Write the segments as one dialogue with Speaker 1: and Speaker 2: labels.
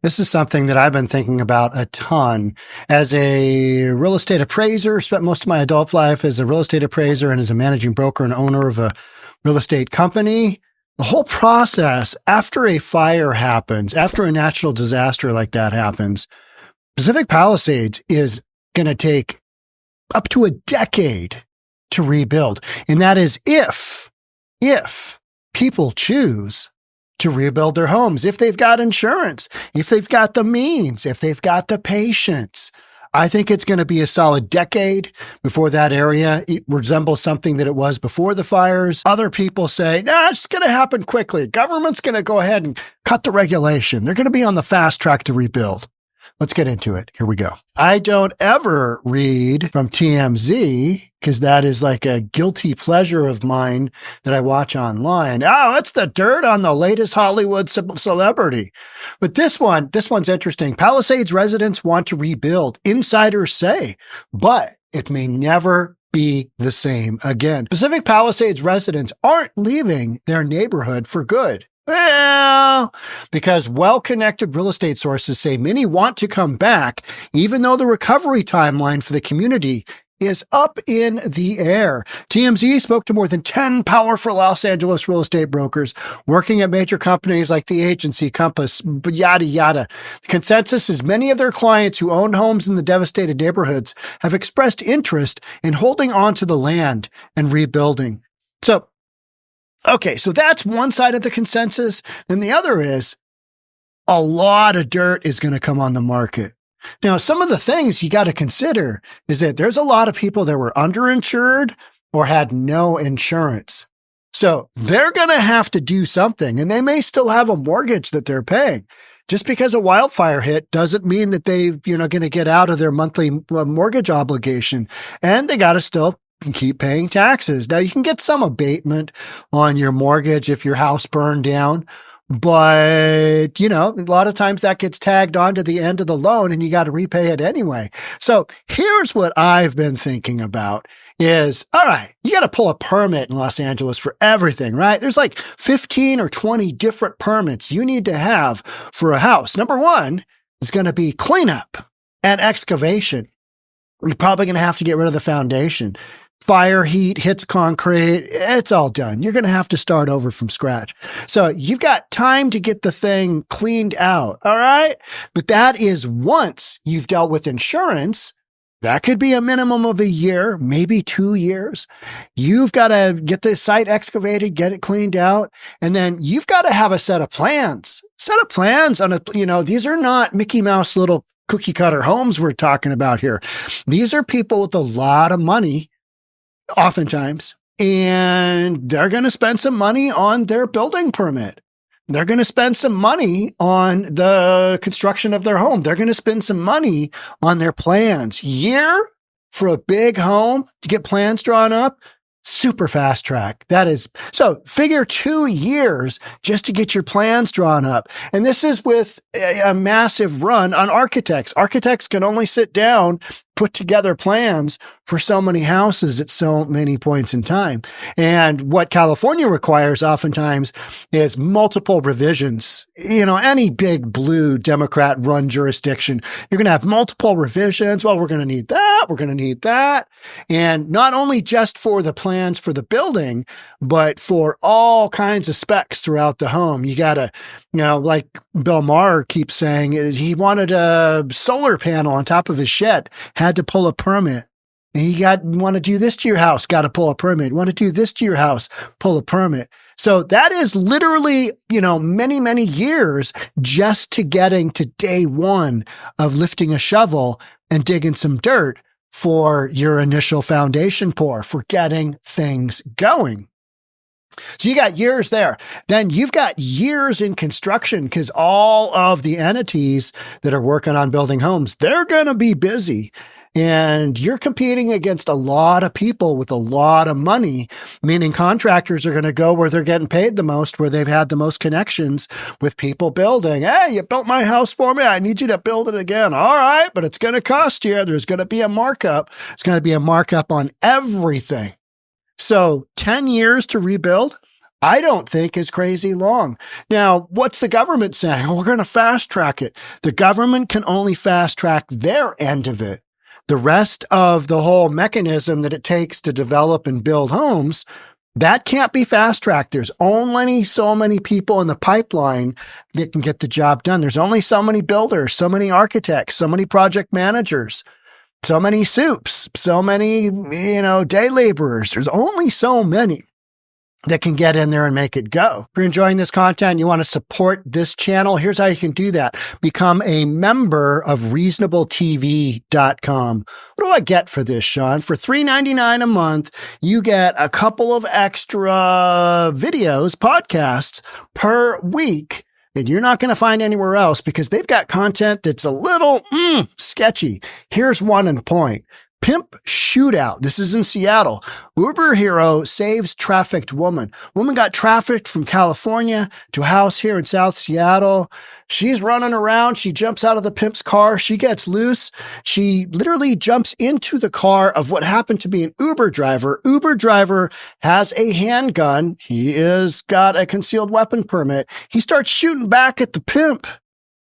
Speaker 1: This is something that I've been thinking about a ton. As a real estate appraiser, spent most of my adult life as a real estate appraiser and as a managing broker and owner of a real estate company. The whole process after a fire happens, after a natural disaster like that happens, Pacific Palisades is going to take up to a decade to rebuild. And that is if people choose to rebuild their homes, if they've got insurance, if they've got the means, if they've got the patience. I think it's going to be a solid decade before that area resembles something that it was before the fires. Other people say, nah, it's going to happen quickly. Government's going to go ahead and cut the regulation. They're going to be on the fast track to rebuild. Let's get into it. Here we go. I don't ever read from TMZ because that is like a guilty pleasure of mine that I watch online. Oh, it's the dirt on the latest Hollywood celebrity. But this one's interesting. Palisades residents want to rebuild, insiders say, but it may never be the same again. Pacific Palisades residents aren't leaving their neighborhood for good. Well, because well-connected real estate sources say many want to come back, even though the recovery timeline for the community is up in the air. TMZ spoke to more than 10 powerful Los Angeles real estate brokers working at major companies like the agency, Compass, yada, yada. The consensus is many of their clients who own homes in the devastated neighborhoods have expressed interest in holding on to the land and rebuilding. Okay, so that's one side of the consensus. Then the other is a lot of dirt is going to come on the market. Now, some of the things you got to consider is that there's a lot of people that were underinsured or had no insurance. So they're going to have to do something, and they may still have a mortgage that they're paying. Just because a wildfire hit doesn't mean that they're going to get out of their monthly mortgage obligation, and they got to still keep paying taxes. Now, you can get some abatement on your mortgage if your house burned down, but, a lot of times that gets tagged onto the end of the loan and you got to repay it anyway. So here's what I've been thinking about is, all right, you got to pull a permit in Los Angeles for everything, right? There's like 15 or 20 different permits you need to have for a house. Number one is going to be cleanup and excavation. You're probably going to have to get rid of the foundation. Fire, heat, hits concrete, it's all done. You're going to have to start over from scratch. So you've got time to get the thing cleaned out, all right? But that is once you've dealt with insurance. That could be a minimum of a year, maybe 2 years. You've got to get the site excavated, get it cleaned out, and then you've got to have a set of plans. On these are not Mickey Mouse little cookie cutter homes we're talking about here. These are people with a lot of money, oftentimes, and they're going to spend some money on their building permit. They're going to spend some money on the construction of their home. They're going to spend some money on their plans. Year for a big home to get plans drawn up, super fast track. That is, so figure 2 years just to get your plans drawn up. And this is with a massive run on architects. Architects can only sit down, put together plans for so many houses at so many points in time. And what California requires oftentimes is multiple revisions. Any big blue Democrat run jurisdiction, you're going to have multiple revisions. Well, we're going to need that. We're going to need that. And not only just for the plans for the building, but for all kinds of specs throughout the home. You got to, like Bill Maher keeps saying, he wanted a solar panel on top of his shed, had to pull a permit. And you want to do this to your house, got to pull a permit. Want to do this to your house, pull a permit. So that is literally, many, many years just to getting to day one of lifting a shovel and digging some dirt for your initial foundation pour, for getting things going. So you got years there. Then you've got years in construction because all of the entities that are working on building homes, they're going to be busy. And you're competing against a lot of people with a lot of money, meaning contractors are going to go where they're getting paid the most, where they've had the most connections with people building. Hey, you built my house for me. I need you to build it again. All right, but it's going to cost you. There's going to be a markup. It's going to be a markup on everything. So 10 years to rebuild. I don't think is crazy long. Now, what's the government saying? Oh, we're going to fast track it. The government can only fast track their end of it. The rest of the whole mechanism that it takes to develop and build homes, that can't be fast tracked. There's only so many people in the pipeline that can get the job done. There's only so many builders, so many architects, so many project managers, so many soups, so many, day laborers. There's only so many that can get in there and make it go. If you're enjoying this content and you want to support this channel, here's how you can do that. Become a member of reasonabletv.com. What do I get for this, Sean? For $3.99 a month, you get a couple of extra videos, podcasts per week that you're not going to find anywhere else because they've got content that's a little sketchy. Here's one in point. Pimp shootout. This is in Seattle. Uber hero saves trafficked woman. Woman got trafficked from California to a house here in South Seattle. She's running around. She jumps out of the pimp's car. She gets loose. She literally jumps into the car of what happened to be an Uber driver. Uber driver has a handgun. He is got a concealed weapon permit. He starts shooting back at the pimp.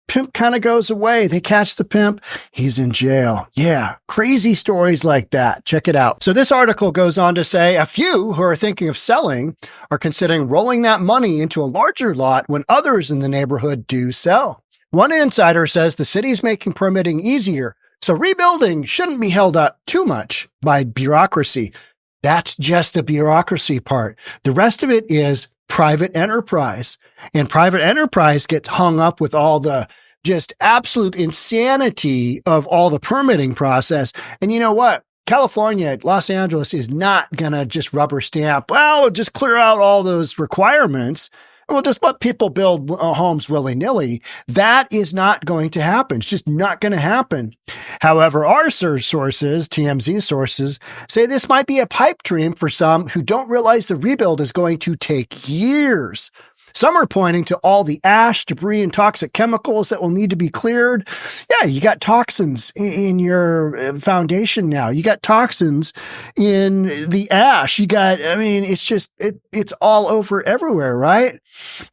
Speaker 1: Pimp kind of goes away. They catch the pimp. He's in jail. Yeah. Crazy stories like that. Check it out. So this article goes on to say a few who are thinking of selling are considering rolling that money into a larger lot when others in the neighborhood do sell. One insider says the city's making permitting easier, so rebuilding shouldn't be held up too much by bureaucracy. That's just the bureaucracy part. The rest of it is private enterprise. And private enterprise gets hung up with all the just absolute insanity of all the permitting process. And you know what? California, Los Angeles is not going to just rubber stamp, well, just clear out all those requirements. We'll just let people build homes willy-nilly. That is not going to happen. It's just not going to happen. However, our sources, TMZ sources, say this might be a pipe dream for some who don't realize the rebuild is going to take years. Some are pointing to all the ash, debris, and toxic chemicals that will need to be cleared. Yeah, you got toxins in your foundation now. You got toxins in the ash. It's all over everywhere, right?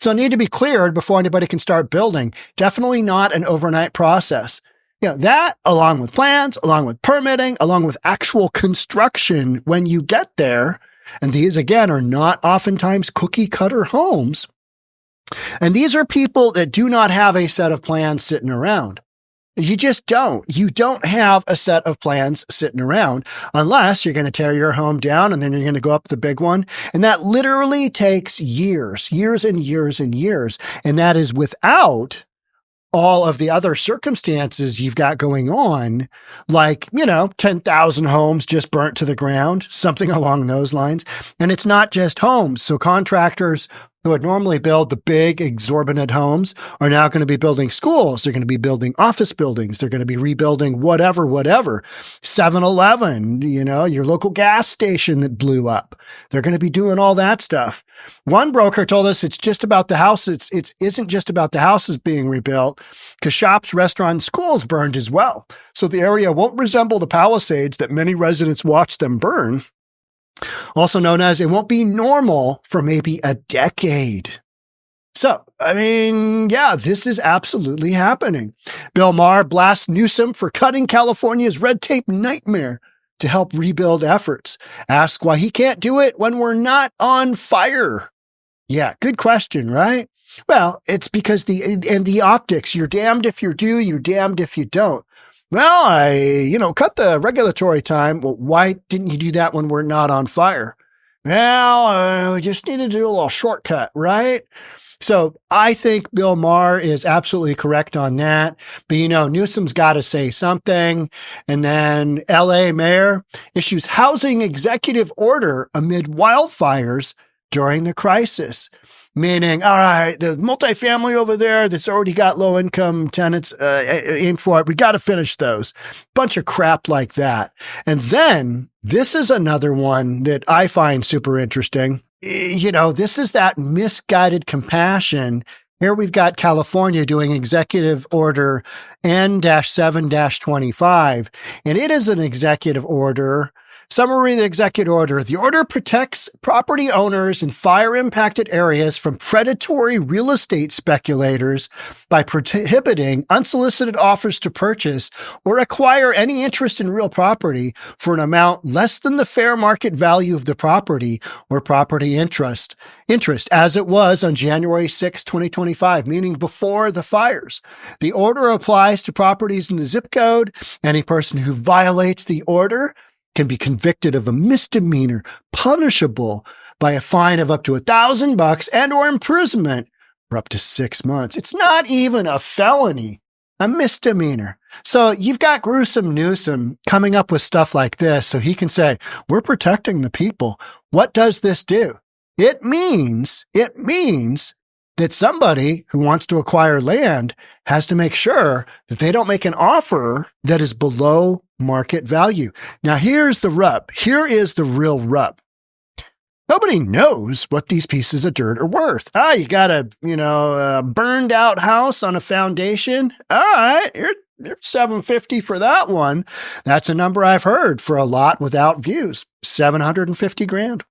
Speaker 1: So it need to be cleared before anybody can start building. Definitely not an overnight process. That, along with plans, along with permitting, along with actual construction when you get there, and these, again, are not oftentimes cookie-cutter homes. And these are people that do not have a set of plans sitting around. You just don't. You don't have a set of plans sitting around unless you're going to tear your home down and then you're going to go up the big one. And that literally takes years and years and years. And that is without all of the other circumstances you've got going on, like, 10,000 homes just burnt to the ground, something along those lines. And it's not just homes. So contractors who would normally build the big, exorbitant homes are now going to be building schools. They're going to be building office buildings. They're going to be rebuilding whatever. 7-Eleven, your local gas station that blew up. They're going to be doing all that stuff. One broker told us it's just about the houses. It isn't just about the houses being rebuilt because shops, restaurants, and schools burned as well. So the area won't resemble the Palisades that many residents watched them burn. Also known as it won't be normal for maybe a decade. So, this is absolutely happening. Bill Maher blasts Newsom for cutting California's red tape nightmare to help rebuild efforts. Asks why he can't do it when we're not on fire. Yeah, good question, right? Well, it's because the optics, you're damned if you do, you're damned if you don't. Well, I cut the regulatory time. Well, why didn't you do that when we're not on fire? Well, we just need to do a little shortcut, right? So I think Bill Maher is absolutely correct on that. But, Newsom's got to say something. And then LA mayor issues housing executive order amid wildfires during the crisis. Meaning, all right, the multifamily over there that's already got low-income tenants aimed for it, we got to finish those. Bunch of crap like that. And then this is another one that I find super interesting. This is that misguided compassion. Here we've got California doing executive order N-7-25, and it is an executive order Summary of the executive order. The order protects property owners in fire-impacted areas from predatory real estate speculators by prohibiting unsolicited offers to purchase or acquire any interest in real property for an amount less than the fair market value of the property or property interest, as it was on January 6, 2025, meaning before the fires. The order applies to properties in the zip code. Any person who violates the order can be convicted of a misdemeanor punishable by a fine of up to $1,000 and or imprisonment for up to 6 months. It's not even a felony, a misdemeanor. So you've got Gruesome Newsom coming up with stuff like this so he can say, we're protecting the people. What does this do? It means that somebody who wants to acquire land has to make sure that they don't make an offer that is below market value. Now, here's the rub. Here is the real rub. Nobody knows what these pieces of dirt are worth. You got a burned out house on a foundation. All right, you're $750 for that one. That's a number I've heard for a lot without views. $750,000.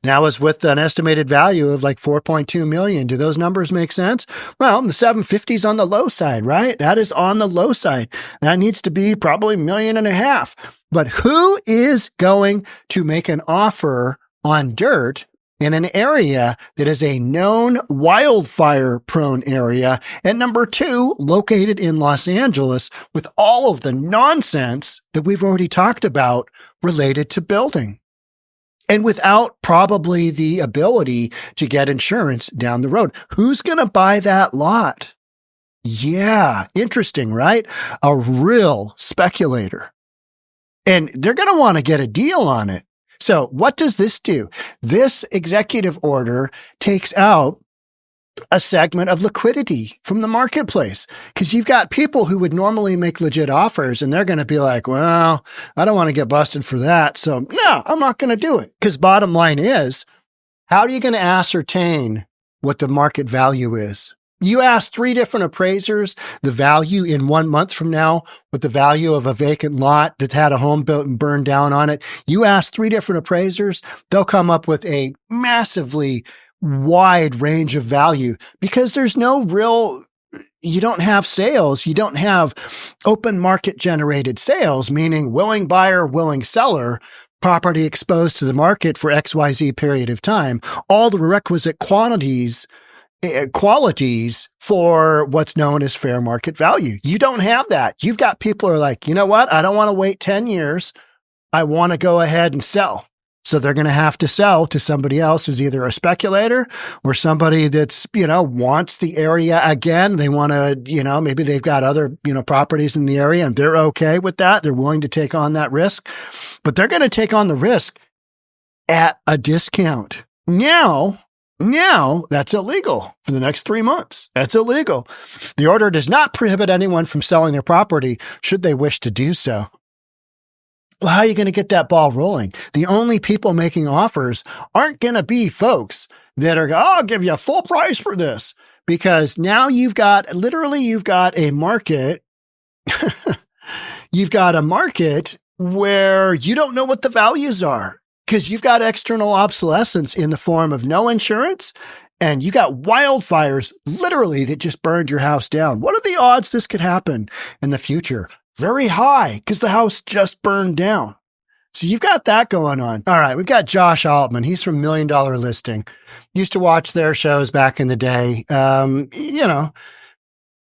Speaker 1: Now is with an estimated value of like 4.2 million. Do those numbers make sense? Well, the 750 is on the low side, right? That is on the low side. That needs to be probably $1.5 million. But who is going to make an offer on dirt in an area that is a known wildfire prone area? And number two, located in Los Angeles with all of the nonsense that we've already talked about related to building. And without probably the ability to get insurance down the road. Who's going to buy that lot? Yeah, interesting, right? A real speculator. And they're going to want to get a deal on it. So what does this do? This executive order takes out a segment of liquidity from the marketplace because you've got people who would normally make legit offers and they're going to be like, well, I don't want to get busted for that. So no, I'm not going to do it. Because bottom line is, how are you going to ascertain what the market value is? You ask 3 different appraisers the value in 1 month from now with the value of a vacant lot that's had a home built and burned down on it. You ask 3 different appraisers, they'll come up with a massively wide range of value because there's no real, you don't have sales. You don't have open market generated sales, meaning willing buyer, willing seller, property exposed to the market for XYZ period of time, all the requisite qualities for what's known as fair market value. You don't have that. You've got people who are like, you know what? I don't want to wait 10 years. I want to go ahead and sell. So they're going to have to sell to somebody else who's either a speculator or somebody that's, wants the area again. They want to, maybe they've got other, properties in the area and they're okay with that. They're willing to take on that risk, but they're going to take on the risk at a discount. Now that's illegal for the next 3 months. That's illegal. The order does not prohibit anyone from selling their property should they wish to do so. Well, how are you going to get that ball rolling? The only people making offers aren't going to be folks that are, I'll give you a full price for this, because now you've got a market. You've got a market where you don't know what the values are because you've got external obsolescence in the form of no insurance. And you got wildfires literally that just burned your house down. What are the odds this could happen in the future? Very high because the house just burned down. So you've got that going on. All right. We've got Josh Altman. He's from $1 Million Listing. Used to watch their shows back in the day.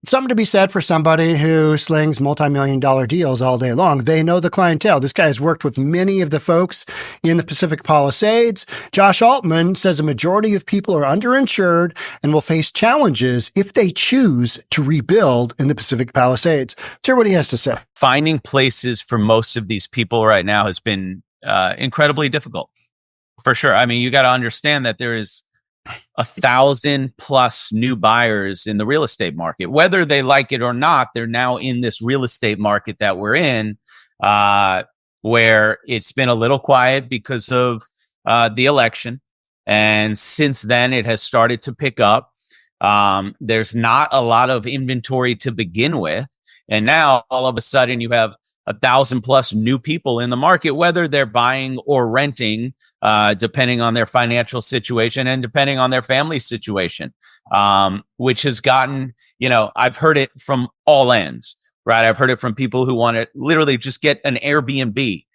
Speaker 1: Something to be said for somebody who slings multi-million-dollar deals all day long. They know the clientele. This guy has worked with many of the folks in the Pacific Palisades. Josh Altman says a majority of people are underinsured and will face challenges if they choose to rebuild in the Pacific Palisades. Let's hear what he has to say.
Speaker 2: Finding places for most of these people right now has been incredibly difficult, for sure. I mean, you got to understand that there is 1,000+ new buyers in the real estate market. Whether they like it or not, they're now in this real estate market that we're in, where it's been a little quiet because of the election. And since then, it has started to pick up. There's not a lot of inventory to begin with. And now all of a sudden you have 1,000 plus new people in the market, whether they're buying or renting, depending on their financial situation and depending on their family situation, which has gotten, I've heard it from all ends, right? I've heard it from people who want to literally just get an Airbnb.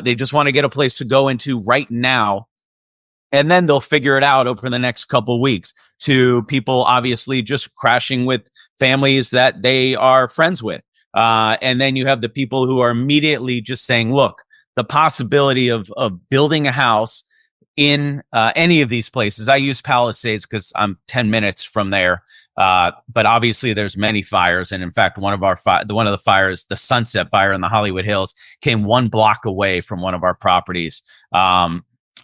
Speaker 2: They just want to get a place to go into right now, and then they'll figure it out over the next couple of weeks, to people obviously just crashing with families that they are friends with. And then you have the people who are immediately just saying, look, the possibility of building a house in any of these places. I use Palisades because I'm 10 minutes from there. But obviously there's many fires. And in fact, one of the fires, the Sunset Fire in the Hollywood Hills, came 1 block away from one of our properties.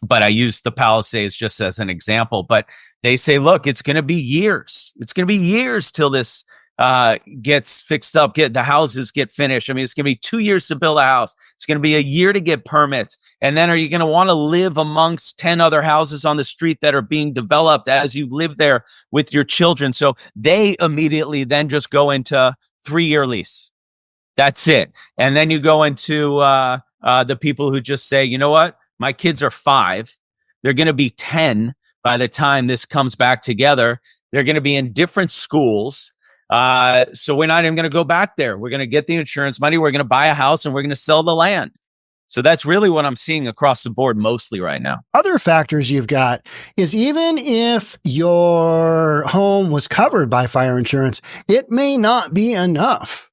Speaker 2: But I use the Palisades just as an example. But they say, look, it's going to be years. It's going to be years till this gets fixed up, the houses get finished. I mean, it's going to be 2 years to build a house. It's going to be a year to get permits. And then are you going to want to live amongst 10 other houses on the street that are being developed as you live there with your children? So they immediately then just go into 3-year lease. That's it. And then you go into the people who just say, you know what? My kids are 5. They're going to be 10 by the time this comes back together. They're going to be in different schools. So we're not even going to go back there. We're going to get the insurance money. We're going to buy a house and we're going to sell the land. So that's really what I'm seeing across the board mostly right now.
Speaker 1: Other factors you've got is, even if your home was covered by fire insurance, it may not be enough.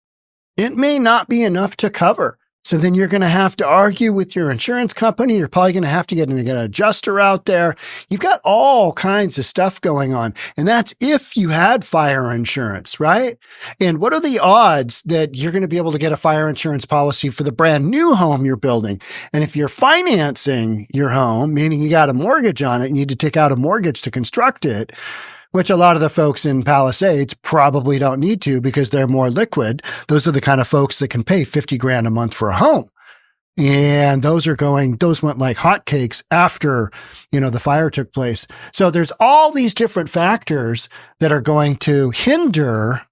Speaker 1: It may not be enough to cover. So then you're going to have to argue with your insurance company. You're probably going to have to get an adjuster out there. You've got all kinds of stuff going on. And that's if you had fire insurance, right? And what are the odds that you're going to be able to get a fire insurance policy for the brand new home you're building? And if you're financing your home, meaning you got a mortgage on it, you need to take out a mortgage to construct it, which a lot of the folks in Palisades probably don't need to because they're more liquid. Those are the kind of folks that can pay $50,000 a month for a home. And those went like hotcakes after, the fire took place. So there's all these different factors that are going to hinder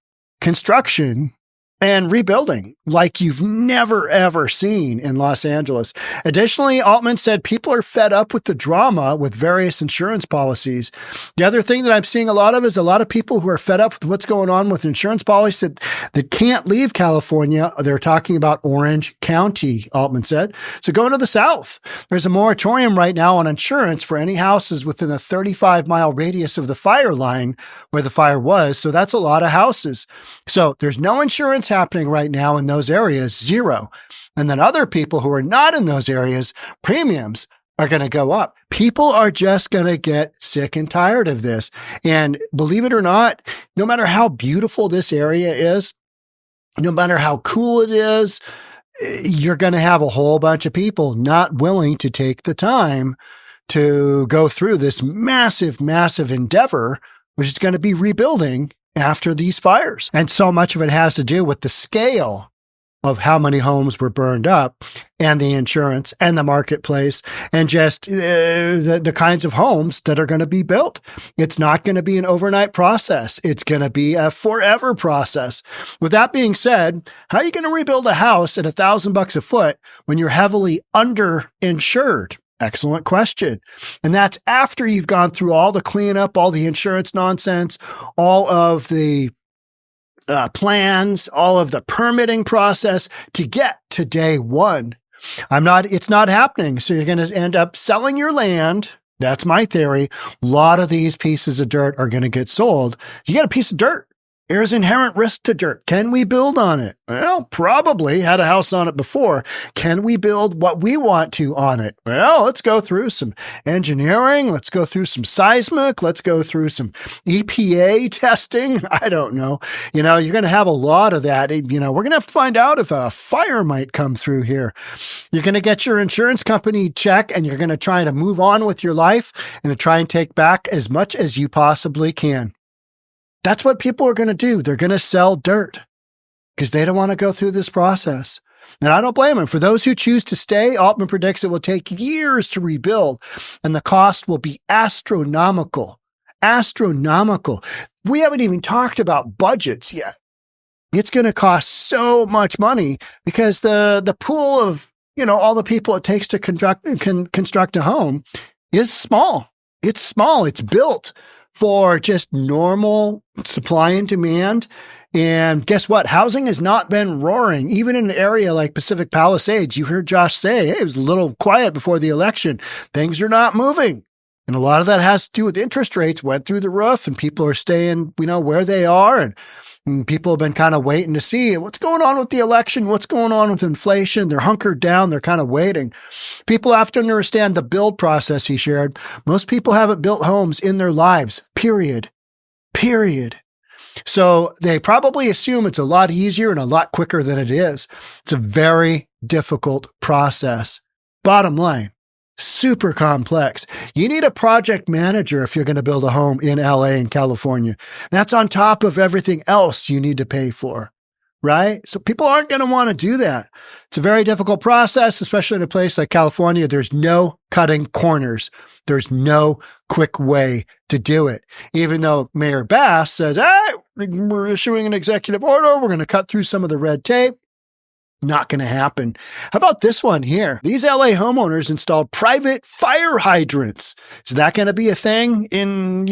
Speaker 1: construction and rebuilding like you've never, ever seen in Los Angeles. Additionally, Altman said people are fed up with the drama with various insurance policies. The other thing that I'm seeing a lot of is a lot of people who are fed up with what's going on with insurance policies that can't leave California. They're talking about Orange County, Altman said. So going to the South, there's a moratorium right now on insurance for any houses within a 35-mile radius of the fire line where the fire was. So that's a lot of houses. So there's no insurance happening right now in those areas, 0. And then other people who are not in those areas, premiums are going to go up. People are just going to get sick and tired of this. And believe it or not, no matter how beautiful this area is, no matter how cool it is, you're going to have a whole bunch of people not willing to take the time to go through this massive, massive endeavor, which is going to be rebuilding after these fires. And so much of it has to do with the scale of how many homes were burned up and the insurance and the marketplace and just the kinds of homes that are going to be built. It's not going to be an overnight process. It's going to be a forever process. With that being said, how are you going to rebuild a house at $1,000 a foot when you're heavily underinsured? Excellent question. And that's after you've gone through all the cleanup, all the insurance nonsense, all of the plans, all of the permitting process to get to day one. It's not happening. So you're going to end up selling your land. That's my theory. A lot of these pieces of dirt are going to get sold. You get a piece of dirt. There's inherent risk to dirt. Can we build on it? Well, probably. Had a house on it before. Can we build what we want to on it? Well, let's go through some engineering. Let's go through some seismic. Let's go through some EPA testing. I don't know. You're going to have a lot of that. We're going to have to find out if a fire might come through here. You're going to get your insurance company check and you're going to try to move on with your life and to try and take back as much as you possibly can. That's what people are going to do. They're going to sell dirt because they don't want to go through this process. And I don't blame them. For those who choose to stay, Altman predicts it will take years to rebuild and the cost will be astronomical. Astronomical. We haven't even talked about budgets yet. it's going to cost so much money because the pool of, all the people it takes to construct a home is small. It's small. It's built for just normal supply and demand. And guess what? Housing has not been roaring. Even in an area like Pacific Palisades, you heard Josh say, hey, it was a little quiet before the election. Things are not moving. And a lot of that has to do with interest rates went through the roof and people are staying, where they are. And people have been kind of waiting to see what's going on with the election, what's going on with inflation. They're hunkered down. They're kind of waiting. People have to understand the build process he shared. Most people haven't built homes in their lives, period. So they probably assume it's a lot easier and a lot quicker than it is. It's a very difficult process. Bottom line, super complex. You need a project manager if you're going to build a home in LA and California. That's on top of everything else you need to pay for, right? So people aren't going to want to do that. It's a very difficult process, especially in a place like California. There's no cutting corners. There's no quick way to do it. Even though Mayor Bass says, hey, we're issuing an executive order. We're going to cut through some of the red tape. Not going to happen. How about this one here? These LA homeowners installed private fire hydrants. Is that going to be a thing in,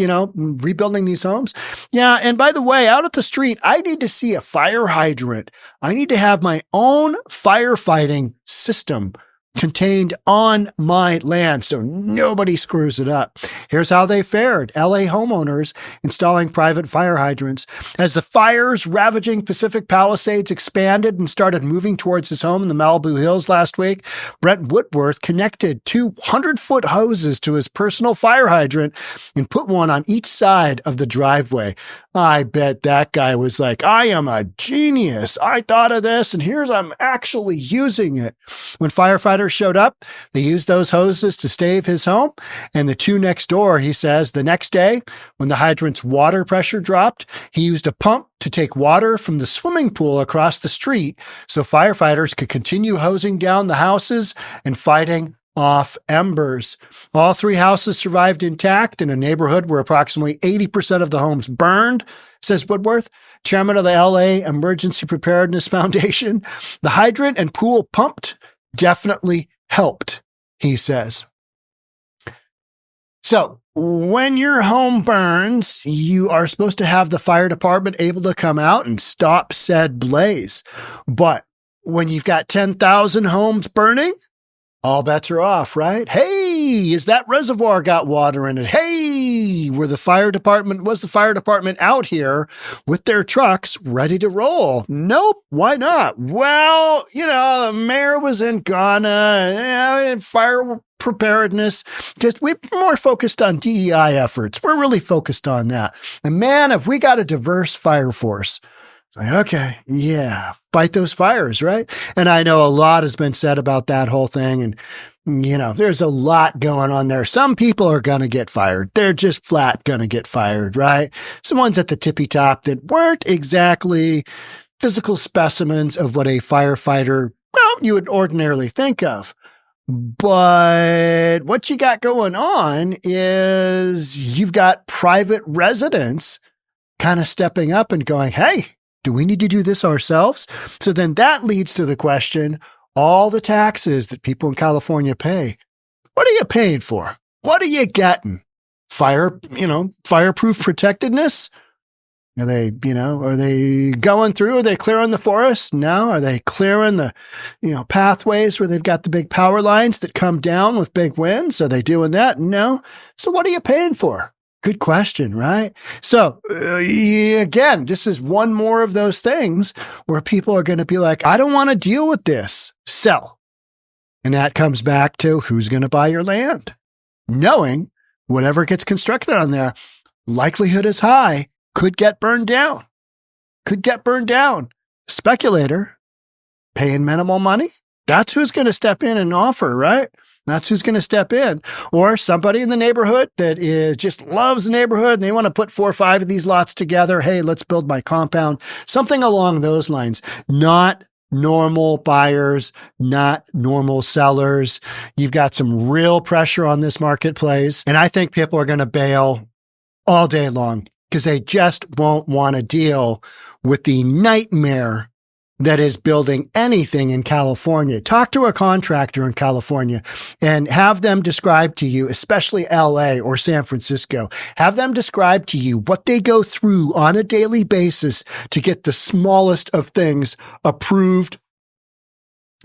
Speaker 1: rebuilding these homes? Yeah. And by the way, out at the street, I need to see a fire hydrant. I need to have my own firefighting system contained on my land so nobody screws it up. Here's how they fared. LA homeowners installing private fire hydrants. As the fires ravaging Pacific Palisades expanded and started moving towards his home in the Malibu Hills last week, Brent Woodworth connected 200-foot hoses to his personal fire hydrant and put one on each side of the driveway. I bet that guy was like, I am a genius. I thought of this and I'm actually using it. When firefighters showed up, they used those hoses to stave his home. And the two next door, he says, the next day, when the hydrant's water pressure dropped, he used a pump to take water from the swimming pool across the street so firefighters could continue hosing down the houses and fighting off embers. All three houses survived intact in a neighborhood where approximately 80% of the homes burned, says Woodworth, chairman of the LA Emergency Preparedness Foundation. The hydrant and pool pumped definitely helped, he says. So when your home burns, you are supposed to have the fire department able to come out and stop said blaze. But when you've got 10,000 homes burning, all bets are off, right? Hey, is that reservoir got water in it? Hey, was the fire department out here with their trucks ready to roll? Nope. Why not? Well, the mayor was in Ghana and fire preparedness. We're more focused on DEI efforts. We're really focused on that. And man, have we got a diverse fire force. Like, okay, yeah, fight those fires, right? And I know a lot has been said about that whole thing. And, there's a lot going on there. Some people are going to get fired. They're just flat going to get fired, right? Some ones at the tippy top that weren't exactly physical specimens of what a firefighter, you would ordinarily think of. But what you got going on is you've got private residents kind of stepping up and going, hey, do we need to do this ourselves? So then that leads to the question, all the taxes that people in California pay, what are you paying for? What are you getting? Fireproof protectedness? Are they going through? Are they clearing the forest? No. Are they clearing the, pathways where they've got the big power lines that come down with big winds? Are they doing that? No. So what are you paying for? Good question, right? So again, this is one more of those things where people are going to be like, I don't want to deal with this. Sell. And that comes back to who's going to buy your land. Knowing whatever gets constructed on there, likelihood is high, could get burned down. Speculator paying minimal money. That's who's going to step in and offer, right? That's who's going to step in. Or somebody in the neighborhood that just loves the neighborhood and they want to put 4 or 5 of these lots together. Hey, let's build my compound. Something along those lines. Not normal buyers, not normal sellers. You've got some real pressure on this marketplace. And I think people are going to bail all day long because they just won't want to deal with the nightmare that is building anything in California. Talk to a contractor in California and have them describe to you, especially LA or San Francisco, have them describe to you what they go through on a daily basis to get the smallest of things approved,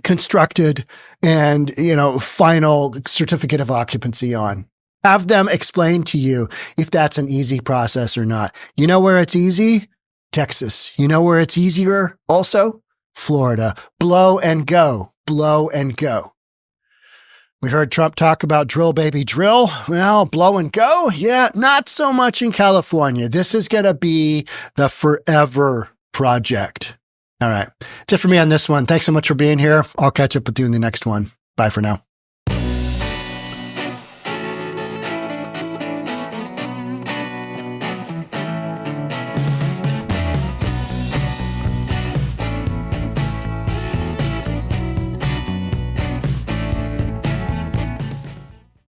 Speaker 1: constructed, and, final certificate of occupancy on. Have them explain to you if that's an easy process or not. You know where it's easy? Texas. You know where it's easier also? Florida. Blow and go. Blow and go. We heard Trump talk about drill, baby, drill. Well, blow and go? Yeah, not so much in California. This is going to be the forever project. All right. That's it for me on this one. Thanks so much for being here. I'll catch up with you in the next one. Bye for now.